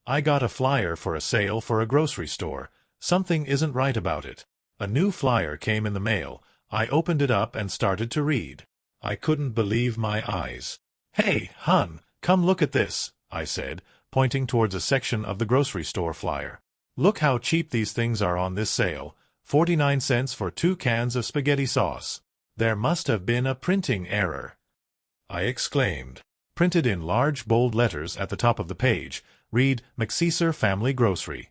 I got a flyer for a sale for a grocery store. Something isn't right about it. A new flyer came in the mail. I opened it up and started to read. I couldn't believe my eyes. "Hey, hun, come look at this," I said, pointing towards a section of the grocery store flyer. "Look how cheap these things are on this sale. 49 cents for 2 cans of spaghetti sauce." "There must have been a printing error," I exclaimed. Printed in large bold letters at the top of the page, read McSeeser Family Grocery.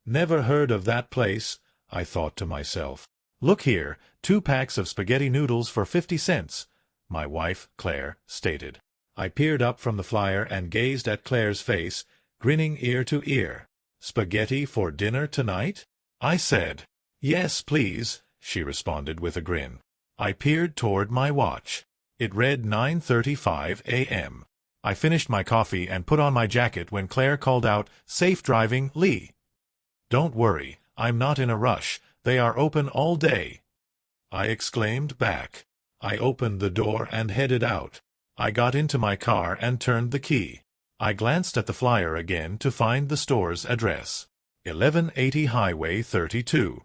Never heard of that place, I thought to myself. "Look here, 2 packs of spaghetti noodles for 50 cents, my wife, Claire, stated. I peered up from the flyer and gazed at Claire's face, grinning ear to ear. "Spaghetti for dinner tonight?" I said. "Yes, please," she responded with a grin. I peered toward my watch. It read 9:35 a.m. I finished my coffee and put on my jacket when Claire called out, "Safe driving, Lee." "Don't worry, I'm not in a rush. They are open all day," I exclaimed back. I opened the door and headed out. I got into my car and turned the key. I glanced at the flyer again to find the store's address. 1180 Highway 32.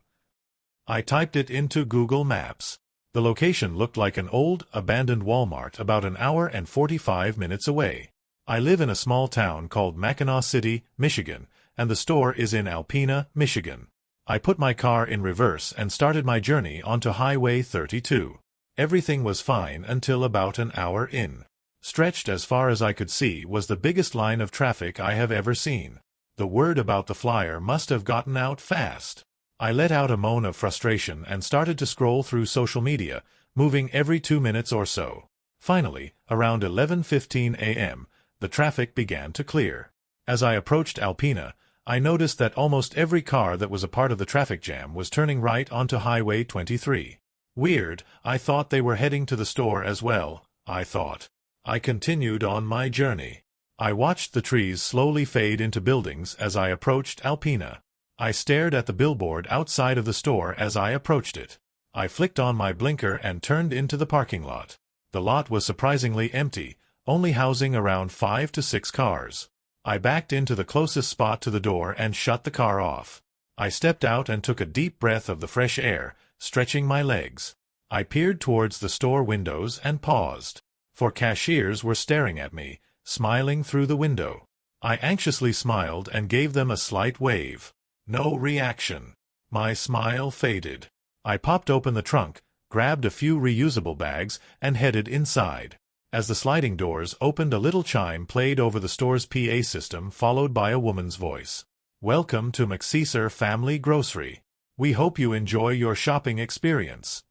I typed it into Google Maps. The location looked like an old, abandoned Walmart about an hour and 45 minutes away. I live in a small town called Mackinac City, Michigan, and the store is in Alpena, Michigan. I put my car in reverse and started my journey onto Highway 32. Everything was fine until about an hour in. Stretched as far as I could see was the biggest line of traffic I have ever seen. The word about the flyer must have gotten out fast. I let out a moan of frustration and started to scroll through social media, moving every 2 minutes or so. Finally, around 11:15 a.m., the traffic began to clear. As I approached Alpena, I noticed that almost every car that was a part of the traffic jam was turning right onto Highway 23. Weird, I thought they were heading to the store as well, I thought. I continued on my journey. I watched the trees slowly fade into buildings as I approached Alpena. I stared at the billboard outside of the store as I approached it. I flicked on my blinker and turned into the parking lot. The lot was surprisingly empty, only housing around 5 to 6 cars. I backed into the closest spot to the door and shut the car off. I stepped out and took a deep breath of the fresh air, stretching my legs. I peered towards the store windows and paused. 4 cashiers were staring at me, smiling through the window. I anxiously smiled and gave them a slight wave. No reaction. My smile faded. I popped open the trunk, grabbed a few reusable bags, and headed inside. As the sliding doors opened, a little chime played over the store's PA system, followed by a woman's voice. "Welcome to McSeeser Family Grocery. We hope you enjoy your shopping experience."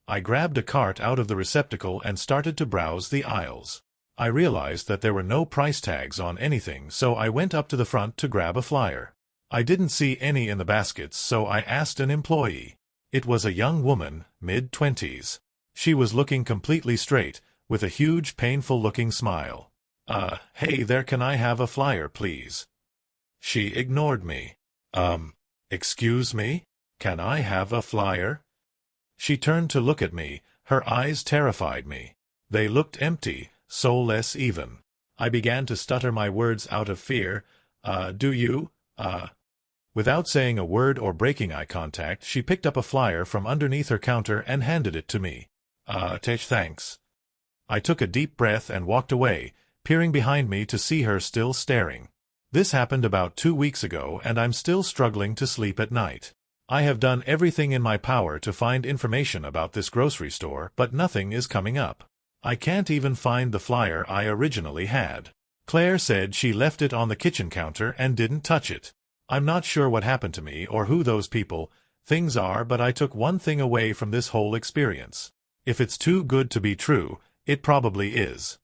I grabbed a cart out of the receptacle and started to browse the aisles. I realized that there were no price tags on anything, so I went up to the front to grab a flyer. I didn't see any in the baskets, so I asked an employee. It was a young woman, mid-20s. She was looking completely straight, with a huge, painful-looking smile. Hey there, can I have a flyer, please?" She ignored me. Excuse me? Can I have a flyer?" She turned to look at me. Her eyes terrified me. They looked empty, soulless even. I began to stutter my words out of fear. Do you, Without saying a word or breaking eye contact, she picked up a flyer from underneath her counter and handed it to me. Thanks. I took a deep breath and walked away, peering behind me to see her still staring. This happened about 2 weeks ago, and I'm still struggling to sleep at night. I have done everything in my power to find information about this grocery store, but nothing is coming up. I can't even find the flyer I originally had. Claire said she left it on the kitchen counter and didn't touch it. I'm not sure what happened to me or who those things are, but I took one thing away from this whole experience. If it's too good to be true, it probably is.